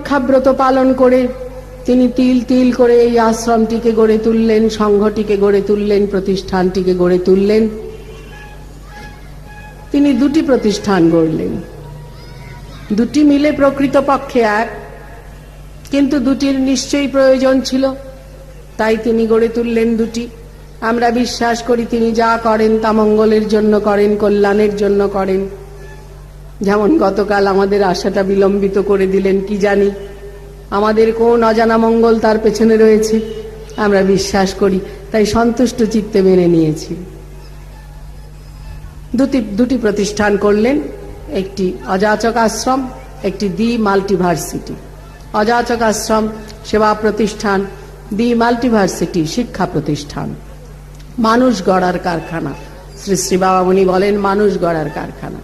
শিক্ষাব্রত পালন করে তিনি তিল তিল করে এই আশ্রমটিকে গড়ে তুললেন, সংঘটিকে গড়ে তুললেন, প্রতিষ্ঠানটিকে গড়ে তুললেন। তিনি দুটি প্রতিষ্ঠান গড়লেন, দুটি মিলে প্রকৃতপক্ষে এক, কিন্তু দুটির নিশ্চয়ই প্রয়োজন ছিল, তাই তিনি গড়ে তুললেন দুটি। আমরা বিশ্বাস করি তিনি যা করেন তা মঙ্গলের জন্য করেন, কল্যাণের জন্য করেন। যেমন গতকাল আমাদের আশাটা বিলম্বিত করে দিলেন, কি জানি আমাদের কোন অজানা মঙ্গল তার পেছনে রয়েছে, আমরা বিশ্বাস করি, তাই সন্তুষ্ট চিত্তে মেনে নিয়েছি। দুটি প্রতিষ্ঠান করলেন, একটি অযাচক আশ্রম, একটি দি মাল্টিভার্সিটি। অযাচক আশ্রম সেবা প্রতিষ্ঠান, দি মাল্টিভার্সিটি শিক্ষা প্রতিষ্ঠান, মানুষ গড়ার কারখানা। শ্রী শ্রী বাবামণি বলেন মানুষ গড়ার কারখানা।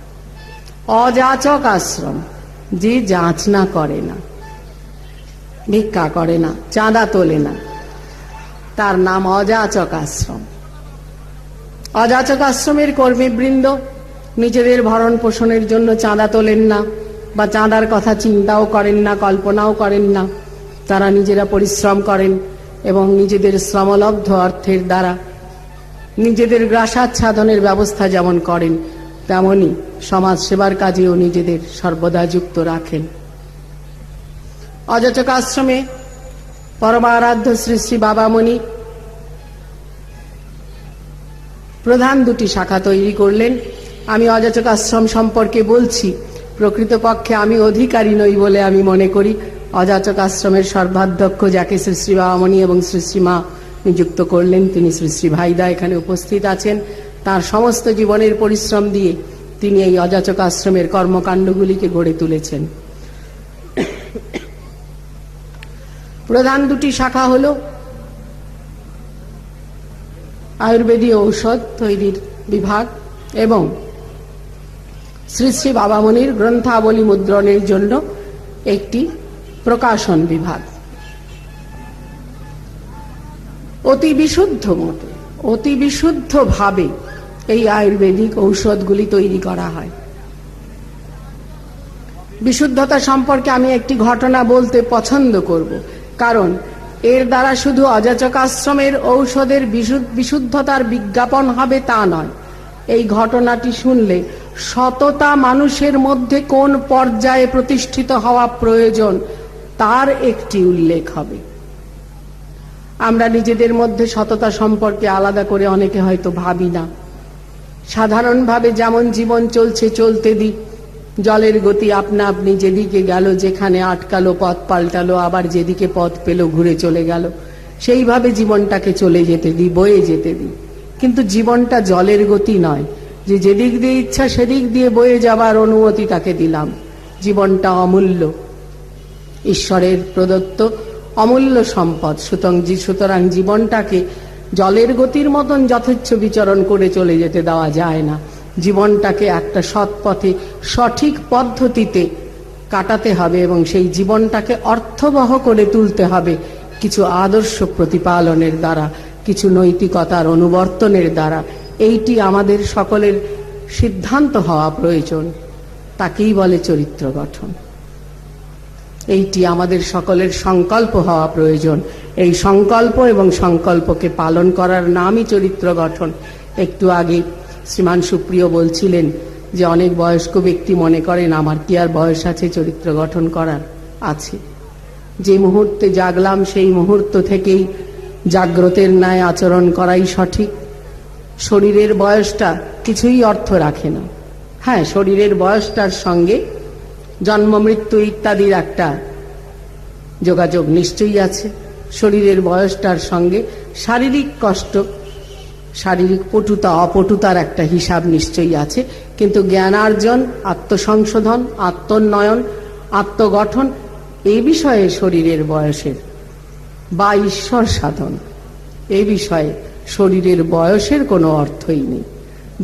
অযাচক আশ্রম যে যাচনা করে না, ভিক্ষা করে না, চাঁদা তোলে না, তার নাম অযাচক আশ্রম। অযাচক আশ্রমের কর্মীবৃন্দ নিজেদের ভরণ পোষণের জন্য চাঁদা তোলেন না, বা চাঁদার কথা চিন্তাও করেন না, কল্পনাও করেন না। তারা নিজেরা পরিশ্রম করেন এবং নিজেদের শ্রমলব্ধ অর্থের দ্বারা নিজেদের গ্রাসাচ্ছাদনের ব্যবস্থা যেমন করেন, তেমনি সমাজ সেবার কাজেও নিজেদের সর্বদা যুক্ত রাখেন। অযাচক আশ্রমে পরমারাধ্য শ্রী শ্রী বাবামণি প্রধান দুটি শাখা তৈরি করলেন। আমি অযাচক আশ্রম সম্পর্কে বলছি, প্রকৃতপক্ষে আমি অধিকারী নই বলে আমি মনে করি। অযাচক আশ্রমের সর্বাধ্যক্ষ যাকে শ্রী শ্রী বাবামণি এবং শ্রী শ্রীমা নিযুক্ত করলেন, তিনি শ্রী শ্রী ভাইদা এখানে উপস্থিত আছেন। তার সমস্ত জীবনের পরিশ্রম দিয়ে তিনি এই অযাচক আশ্রমের কর্মকাণ্ডগুলিকে গড়ে তুলেছেন। প্রধান দুটি শাখা হল আয়ুর্বেদীয় ঔষধ তৈরির বিভাগ এবং শ্রী শ্রী বাবামণির গ্রন্থাবলী মুদ্রণের জন্য একটি প্রকাশন বিভাগ। অতি বিশুদ্ধ মতে, অতি বিশুদ্ধভাবে এই আয়ুর্বেদিক ঔষধগুলি তৈরি করা হয়। বিশুদ্ধতা সম্পর্কে আমি একটি ঘটনা বলতে পছন্দ করব, কারণ এর দ্বারা শুধু অযাচক আশ্রমের ঔষধের বিশুদ্ধতার বিজ্ঞাপন হবে তা নয়। এই ঘটনাটি শুনলে সততা মানুষের মধ্যে কোন পর্যায়ে প্রতিষ্ঠিত হওয়া প্রয়োজন তার একটি উল্লেখ হবে। আমরা নিজেদের মধ্যে সততা সম্পর্কে আলাদা করে অনেকে হয়তো ভাবি না। সাধারণভাবে যেমন জীবন চলছে চলতে দিই, জলের গতি আপনা আপনি যেদিকে গেল, যেখানে আটকালো পথ পাল্টালো, আবার যেদিকে পথ পেল ঘুরে চলে গেল, সেইভাবে জীবনটাকে চলে যেতে দিই, বয়ে যেতে দিই। কিন্তু জীবনটা জলের গতি নয় যে যেদিক দিয়ে ইচ্ছা সেদিক দিয়ে বয়ে যাবার অনুমতি তাকে দিলাম। জীবনটা অমূল্য, ঈশ্বরের প্রদত্ত অমূল্য সম্পদ। সুতরাং জীবনটাকে জলের গতির মতন যথেচ্ছ বিচরণ করে চলে যেতে দেওয়া যায় না। জীবনটাকে একটা সৎ পথে সঠিক পদ্ধতিতে কাটাতে হবে এবং সেই জীবনটাকে অর্থবহ করে তুলতে হবে কিছু আদর্শ প্রতিপালনের দ্বারা, কিছু নৈতিকতার অনুবর্তনের দ্বারা। এইটি আমাদের সকলের সিদ্ধান্ত হওয়া প্রয়োজন, তাকেই বলে চরিত্র গঠন। এইটি আমাদের সকলের সংকল্প হওয়া প্রয়োজন। এই সংকল্প এবং সংকল্পকে পালন করার নামই চরিত্র গঠন। একটু আগে শ্রীমান সুপ্রিয় বলছিলেন যে অনেক বয়স্ক ব্যক্তি মনে করেন আমার কি আর বয়স আছে চরিত্র গঠন করার? আছে। যে মুহূর্তে জাগলাম সেই মুহূর্ত থেকেই জাগ্রতের ন্যায় আচরণ করাই সঠিক। শরীরের বয়সটা কিছুই অর্থ রাখে না। হ্যাঁ, শরীরের বয়সটার সঙ্গে জন্ম মৃত্যু ইত্যাদির একটা যোগাযোগ নিশ্চয়ই আছে। শরীরের বয়সটার সঙ্গে শারীরিক কষ্ট, শারীরিক পটুতা অপটুতার একটা হিসাব নিশ্চয়ই আছে। কিন্তু জ্ঞানার্জন, আত্মসংশোধন, আত্মোন্নয়ন, আত্মগঠন এই বিষয়ে শরীরের বয়সের বা ঈশ্বর সাধন এই বিষয়ে শরীরের বয়সের কোনো অর্থই নেই।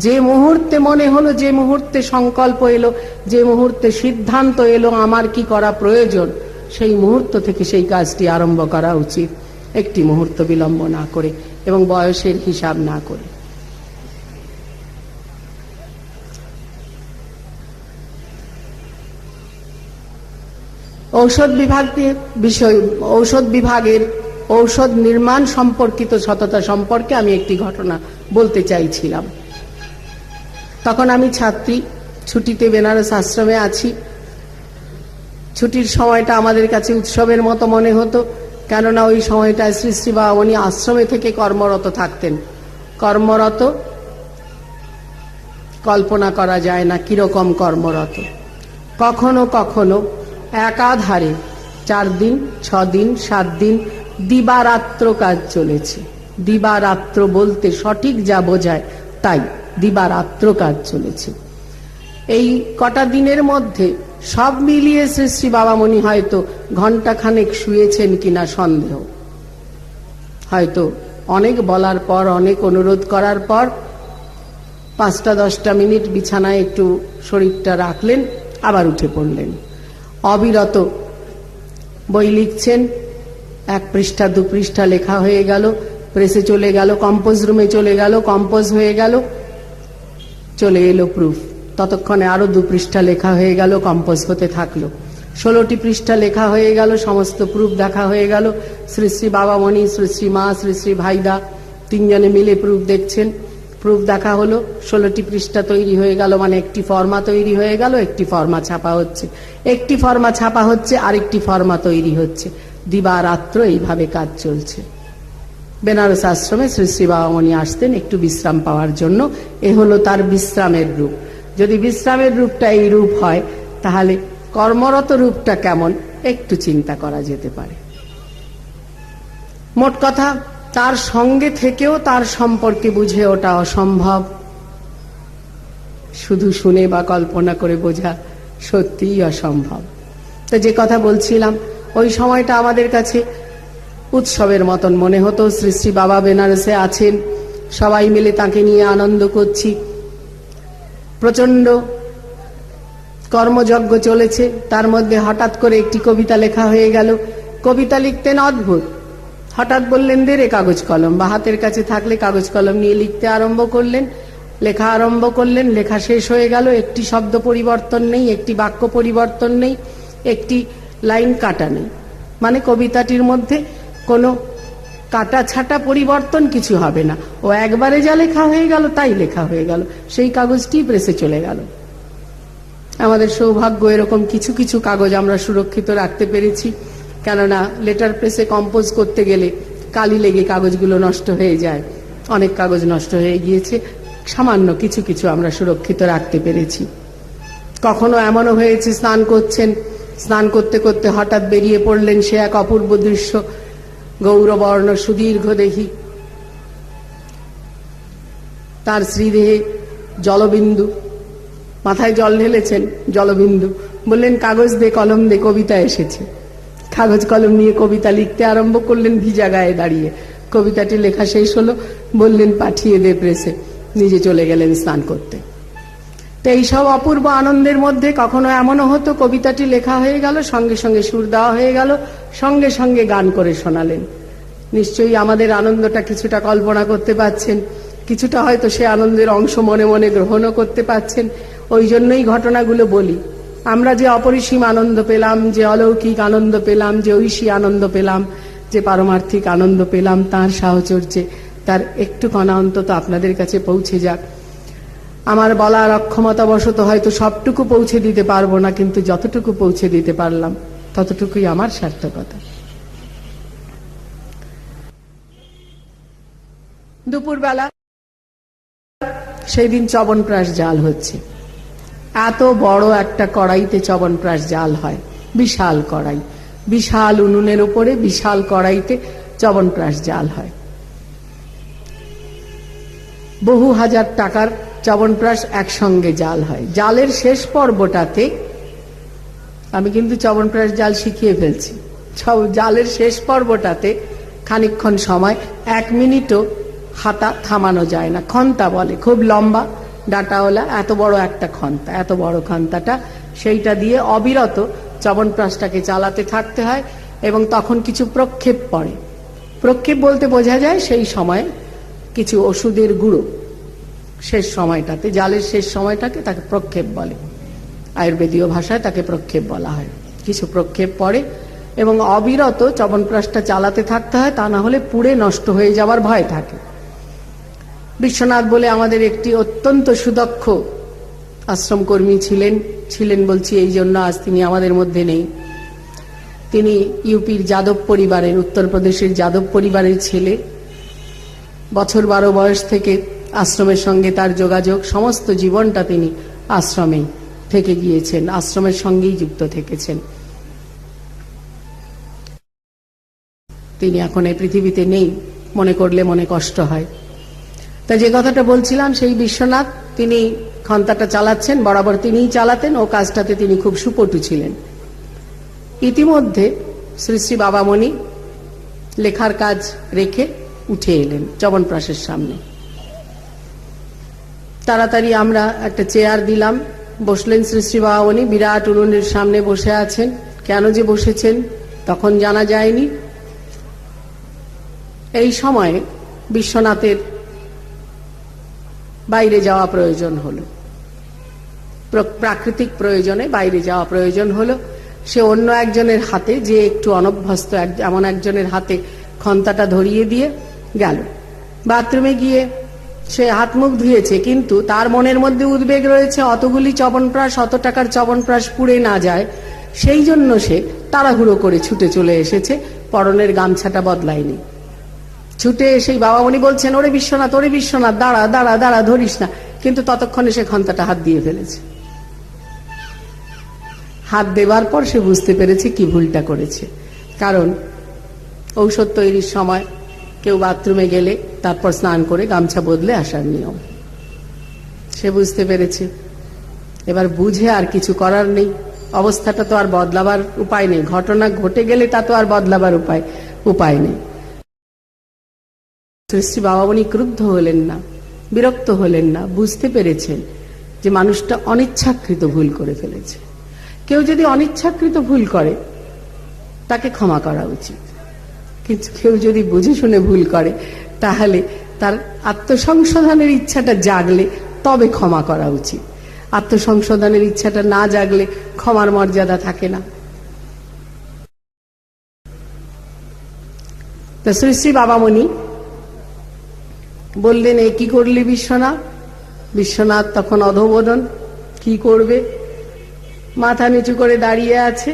যে মুহূর্তে মনে হলো, যে মুহূর্তে সংকল্প এলো, যে মুহূর্তে সিদ্ধান্ত এলো আমার কি করা প্রয়োজন, সেই মুহূর্ত থেকে সেই কাজটি আরম্ভ করা উচিত, একটি মুহূর্ত বিলম্ব না করে এবং বয়সের হিসাব না করে। ঔষধ বিভাগের ঔষধ নির্মাণ সম্পর্কিত সততা সম্পর্কে আমি একটি ঘটনা বলতে চাইছিলাম। তখন আমি ছাত্রী, ছুটিতে বেনারস আশ্রমে আছি। ছুটির সময়টা আমাদের কাছে উৎসবের মতো মনে হতো, কেননা ওই সময়টায় শ্রী শ্রী বাবামণি আশ্রমে থেকে কর্মরত থাকতেন। কর্মরত কল্পনা করা যায় না কিরকম কর্মরত। কখনো কখনো একাধারে 4 দিন, 6 দিন, 7 দিন দিবারাত্র কাজ চলেছে। দিবারাত্র বলতে সঠিক যা বোঝায় তাই, দিবারাত্র কাজ চলেছে। এই কটা দিনের মধ্যে সব মিলিয়ে শ্রী শ্রী বাবামণি হয়তো ঘণ্টাখানেক শুয়েছেন কিনা সন্দেহ। হয়তো অনেক বলার পর, অনেক অনুরোধ করার পর 5-10 মিনিট বিছানায় একটু শরীরটা রাখলেন, আবার উঠে পড়লেন। অবিরত বই লিখছেন। 1 পৃষ্ঠা 2 পৃষ্ঠা লেখা হয়ে গেল, প্রেসে চলে গেল, কম্পোজ রুমে চলে গেল, কম্পোজ হয়ে গেল, চলে এলো প্রুফ। ততক্ষণে আরো 2 পৃষ্ঠা লেখা হয়ে গেল, কম্পোজ হতে থাকলো। 16টি পৃষ্ঠা লেখা হয়ে গেল, সমস্ত প্রুফ দেখা হয়ে গেল। শ্রী শ্রী বাবামণি, শ্রী শ্রী মা, শ্রী শ্রী ভাইদা 3 জনে মিলে প্রুফ দেখছেন। প্রুফ দেখা হলো, 16টি পৃষ্ঠা তৈরি হয়ে গেল, মানে একটি ফর্মা তৈরি হয়ে গেল, একটি ফর্মা ছাপা হচ্ছে, একটি ফর্মা ছাপা হচ্ছে, আরেকটি ফর্মা তৈরি হচ্ছে। দিবারাত্র এইভাবে কাজ চলছে। বেনারস আশ্রমে শ্রী শ্রী বাবামণি আসতেন একটু বিশ্রাম পাওয়ার জন্য। এ হলো তার বিশ্রামের রূপ। যদি বিশ্রামের রূপটা এই রূপ হয়, তাহলে কর্মরত রূপটা কেমন একটু চিন্তা করা যেতে পারে। মোট কথা, তার সঙ্গে থেকেও তার সম্পর্কে বুঝে ওটা অসম্ভব। শুধু শুনে বা কল্পনা করে বোঝা সত্যিই অসম্ভব। তো যে কথা বলছিলাম, ওই সময়টা আমাদের কাছে উৎসবের মতন মনে হতো। শ্রী শ্রী বাবা বেনারসে আছেন, সবাই মিলে তাকে নিয়ে আনন্দ করছি। প্রচন্ড কর্মযজ্ঞ চলেছে, তার মধ্যে হঠাৎ করে একটি কবিতা লেখা হয়ে গেল। কবিতা লিখতেন অদ্ভুত। হঠাৎ বললেন দে রে কাগজ কলম, বা হাতের কাছে থাকলে কাগজ কলম নিয়ে লিখতে আরম্ভ করলেন, লেখা আরম্ভ করলেন। লেখা শেষ হয়ে গেল, একটি শব্দ পরিবর্তন নেই, একটি বাক্য পরিবর্তন নেই, একটি লাইন কাটা নেই। মানে কবিতাটির মধ্যে কোনো কাটা ছাটা পরিবর্তন কিছু হবে না। ও একবারে যা লেখা হয়ে গেল তাই লেখা হয়ে গেল, সেই কাগজটি প্রেসে চলে গেল। আমাদের সৌভাগ্য, এরকম কিছু কিছু কাগজ আমরা সুরক্ষিত রাখতে পেরেছি। কেননা লেটার প্রেসে কম্পোজ করতে গেলে কালি লেগে কাগজগুলো নষ্ট হয়ে যায়। অনেক কাগজ নষ্ট হয়ে গিয়েছে, সামান্য কিছু কিছু আমরা সুরক্ষিত রাখতে পেরেছি। কখনো এমনও হয়েছে, স্নান করছেন, স্নান করতে করতে হঠাৎ বেরিয়ে পড়লেন সে এক অপূর্ব দৃশ্য। গৌরবর্ণ সুদীর্ঘ দেহি, তার শ্রীদেহে জলবিন্দু, মাথায় জল ঢেলেছেন, জলবিন্দু। বললেন কাগজ দে, কলম দে, কবিতা এসেছে। কাগজ কলম নিয়ে কবিতা লিখতে আরম্ভ করলেন ভিজা গায়ে দাঁড়িয়ে। কবিতাটি লেখা শেষ হলো, বললেন পাঠিয়ে দে প্রেসে, নিজে চলে গেলেন স্নান করতে। তো এইসব অপূর্ব আনন্দের মধ্যে কখনো এমনও হতো, কবিতাটি লেখা হয়ে গেল, সঙ্গে সঙ্গে সুর দেওয়া হয়ে গেল, সঙ্গে সঙ্গে গান করে শোনালেন। নিশ্চয়ই আমাদের আনন্দটা কিছুটা কল্পনা করতে পারছেন, কিছুটা হয়তো সে আনন্দের অংশ মনে মনে গ্রহণও করতে পারছেন। ওই জন্যই ঘটনাগুলো বলি। আমরা যে অপরিসীম আনন্দ পেলাম, যে অলৌকিক আনন্দ পেলাম, যে ঐশী আনন্দ পেলাম, যে পারমার্থিক আনন্দ পেলাম তাঁর সাহচর্যে, তার একটু কণা অন্তত আপনাদের কাছে পৌঁছে যাক। আমার বলার অক্ষমতাবশত হয়তো সবটুকু পৌঁছে দিতে পারবো না, কিন্তু যতটুকু পৌঁছে দিতে পারলাম ততটুকুই আমার সার্থকতা। দুপুরবেলা সেই দিন চবনপ্রাশ জাল হচ্ছে। এত বড় একটা কড়াইতে চবনপ্রাশ জাল হয়, বিশাল কড়াই, বিশাল উনুনের উপরে বিশাল কড়াইতে চবনপ্রাশ জাল হয়। বহু হাজার টাকার চবনপ্রাশ একসঙ্গে জাল হয়। জালের শেষ পর্বটাতে, আমি কিন্তু চবনপ্রাশ জাল শিখিয়ে ফেলছি, জালের শেষ পর্বটাতে খানিকক্ষণ সময়, 1 মিনিটও হাতা থামানো যায় না। খন্তা বলে, খুব লম্বা ডাটাওয়ালা এত বড় একটা খন্তা, এত বড় খন্তাটা, সেইটা দিয়ে অবিরত চবনপ্রাশটাকে চালাতে থাকতে হয়। এবং তখন কিছু প্রক্ষেপ পড়ে। প্রক্ষেপ বলতে বোঝা যায় সেই সময় কিছু ওষুধের গুঁড়ো, শেষ সময়টাতে, জালের শেষ সময়টাকে তাকে প্রক্ষেপ বলে। আয়ুর্বেদীয় ভাষায় তাকে প্রক্ষেপ বলা হয়। কিছু প্রক্ষেপ পড়ে এবং অবিরত চবনপ্রাশটা চালাতে থাকতে হয়, তা না হলে পুড়ে নষ্ট হয়ে যাওয়ার ভয় থাকে। বিশ্বনাথ বলে আমাদের একটি অত্যন্ত সুদক্ষ আশ্রমকর্মী ছিলেন বলছি এই জন্য আজ তিনি আমাদের মধ্যে নেই। তিনি ইউপির যাদব পরিবারের, উত্তরপ্রদেশের যাদব পরিবারের ছেলে। বছর 12 বয়স থেকে আশ্রমের সঙ্গে তার যোগাযোগ, সমস্ত জীবনটা তিনি আশ্রমেই থেকে গিয়েছেন, আশ্রমের সঙ্গেই যুক্ত থেকেছেন। তিনি এখন এই পৃথিবীতে নেই, মনে করলে মনে কষ্ট হয়। তা যে কথাটা বলছিলাম, সেই বিশ্বনাথ তিনি খন্তাটা চালাচ্ছেন, বরাবর তিনিই চালাতেন, ও কাজটাতে তিনি খুব সুপটু ছিলেন। ইতিমধ্যে শ্রী শ্রী বাবামণি লেখার কাজ রেখে উঠে এলেন চবনপ্রাশের সামনে। তাড়াতাড়ি আমরা একটা চেয়ার দিলাম, বসলেন শ্রী শ্রী বাবামণি। বিরাট উনুনের সামনে বসে আছেন। কেন যে বসেছেন তখন জানা যায়নি। এই সময়ে বিশ্বনাথের বাইরে যাওয়া প্রয়োজন হলো, প্রাকৃতিক প্রয়োজনে বাইরে যাওয়া প্রয়োজন হলো। সে অন্য একজনের হাতে, যে একটু অনভ্যস্ত এমন একজনের হাতে খন্তাটা ধরিয়ে দিয়ে গেল। বাথরুমে গিয়ে সে হাত মুখ ধুয়েছে, কিন্তু তার মনের মধ্যে উদ্বেগ রয়েছে অতগুলি চবনপ্রাশ, 100 টাকার চবনপ্রাশ পুড়ে না যায়। সেই জন্য সে তাড়াহুড়ো করে ছুটে চলে এসেছে, পরনের গামছাটা বদলায়নি। ছুটে এসেই বাবামণি বলছেন, ওরে বিশ্বনাথ, ওরে বিশ্বনাথ, দাঁড়া দাঁড়া দাঁড়া, ধরিস না। কিন্তু ততক্ষণে সে খন্তাটা হাত দিয়ে ফেলেছে। হাত দেবার পর সে বুঝতে পেরেছে কি ভুলটা করেছে। কারণ ঔষধ তৈরির সময় কেউ বাথরুমে গেলে তারপর স্নান করে গামছা বদলে আসার নিয়ম সে বুঝতে পেরেছে। এবার বুঝে আর কিছু করার নেই, অবস্থাটা তো আর বদলাবার উপায় নেই, ঘটনা ঘটে গেলে তা তো আর বদলাবার উপায় নেই। শ্রী বাবামণি ক্রুদ্ধ হলেন না, বিরক্ত হলেন না, বুঝতে পেরেছেন যে মানুষটা অনিচ্ছাকৃত ভুল করে ফেলেছে। কেউ যদি অনিচ্ছাকৃত ভুল করে তাকে ক্ষমা করা উচিত, কিন্তু কেউ যদি বুঝে শুনে ভুল করে তাহলে তার আত্মসংশোধনের ইচ্ছাটা জাগলে তবে ক্ষমা করা উচিত। আত্মসংশোধনের ইচ্ছাটা না জাগলে ক্ষমার মর্যাদা থাকে না। তো শ্রী শ্রী বাবামণি বললেন, এ কি করলি বিশ্বনাথ? বিশ্বনাথ তখন অধোবদন, কি করবে, মাথা নিচু করে দাঁড়িয়ে আছে।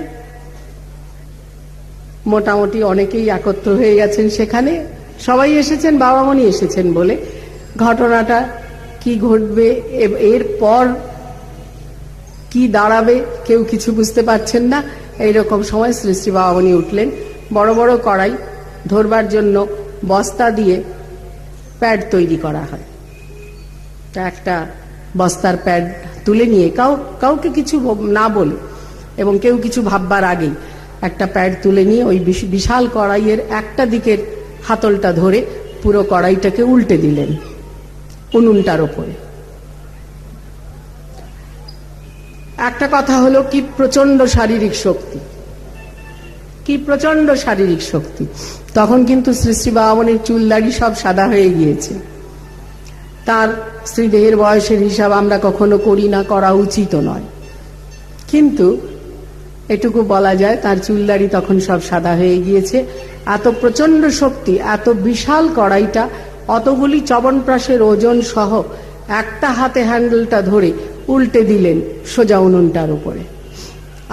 মোটামুটি অনেকেই একত্র হয়ে গেছেন সেখানে, সবাই এসেছেন, বাবামণি এসেছেন বলে। ঘটনাটা কি ঘটবে, এরপর কি দাঁড়াবে, কেউ কিছু বুঝতে পারছেন না। এইরকম সময় শ্রী শ্রী বাবামণি উঠলেন। বড় বড় কড়াই ধরবার জন্য বস্তা দিয়ে প্যাড তৈরি করা হয়। একটা বস্তার প্যাড তুলে নিয়ে কাউকে কিছু না বলে এবং কেউ কিছু ভাববার আগেই একটা প্যাড তুলে নিয়ে ওই বিশাল কড়াইয়ের একটা দিকের হাতলটা ধরে পুরো কড়াইটাকে উল্টে দিলেন উনুনটার ওপরে। একটা কথা হলো, কি প্রচন্ড শারীরিক শক্তি, কি প্রচন্ড শারীরিক শক্তি। তখন কিন্তু শ্রী শ্রী বাবামণির চুল দাড়ি সব সাদা হয়ে গিয়েছে। তার স্ত্রীদেহের বয়সের হিসাব আমরা কখনো করি না, করা উচিত নয়, কিন্তু এটুকু বলা যায় তার চুল দাড়ি তখন সব সাদা হয়ে গিয়েছে। এত প্রচন্ড শক্তি, এত বিশাল কড়াইটা, অতগুলি চবনপ্রাশের ওজন সহ একটা হাতে হ্যান্ডেলটা ধরে উল্টে দিলেন সোজা উনুনটার উপরে।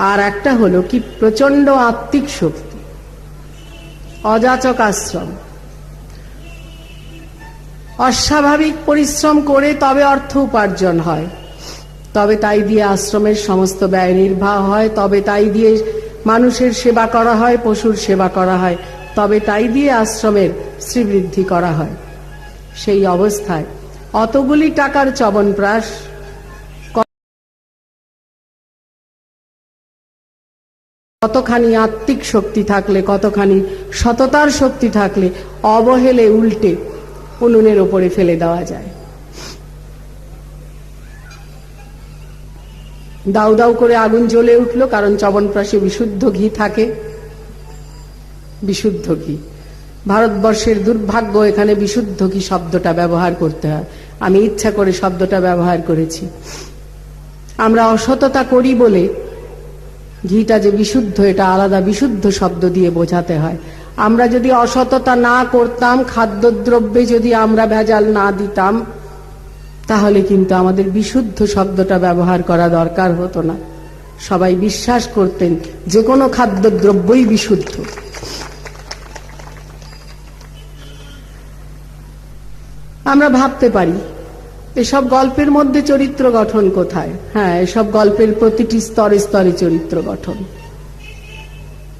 আর একটা হলো, কি প্রচন্ড আত্মিক শক্তি। অযাচক আশ্রম, অস্বাভাবিক পরিশ্রম করে তবে অর্থ উপার্জন হয়, তবে তাই দিয়ে আশ্রমের সমস্ত ব্যয় নির্বাহ হয়, তবে তাই দিয়ে মানুষের সেবা করা হয়, পশুর সেবা করা হয়, তবে তাই দিয়ে আশ্রমের শ্রীবৃদ্ধি করা হয়। সেই অবস্থায় অতগুলি টাকার চবনপ্রাশ কতখানি আত্মিক শক্তি থাকলে, কতখানি সততার শক্তি থাকলে অবহেলে উল্টে উনুনের ওপরে ফেলে দেওয়া যায়। দাউ দাউ করে আগুন জ্বলে উঠল, কারণ চবনপ্রাশে বিশুদ্ধ ঘি থাকে। বিশুদ্ধ ঘি, ভারতবর্ষের দুর্ভাগ্য, এখানে বিশুদ্ধ ঘি শব্দটা ব্যবহার করতে হয়। আমি ইচ্ছা করে শব্দটা ব্যবহার করেছি। আমরা অসততা করি বলে ঘিটা যে বিশুদ্ধ এটা আলাদা বিশুদ্ধ শব্দ দিয়ে বোঝাতে হয়। আমরা যদি অসততা না করতাম, খাদ্যদ্রব্যে যদি আমরা ভেজাল না দিতাম, তাহলে কিন্তু আমাদের বিশুদ্ধ শব্দটা ব্যবহার করা দরকার হতো না। সবাই বিশ্বাস করতেন যে কোনো খাদ্যদ্রব্যই বিশুদ্ধ। আমরা ভাবতে পারি এসব গল্পের মধ্যে চরিত্র গঠন কোথায়? হ্যাঁ, এসব গল্পের প্রতিটি স্তরে স্তরে চরিত্র গঠন।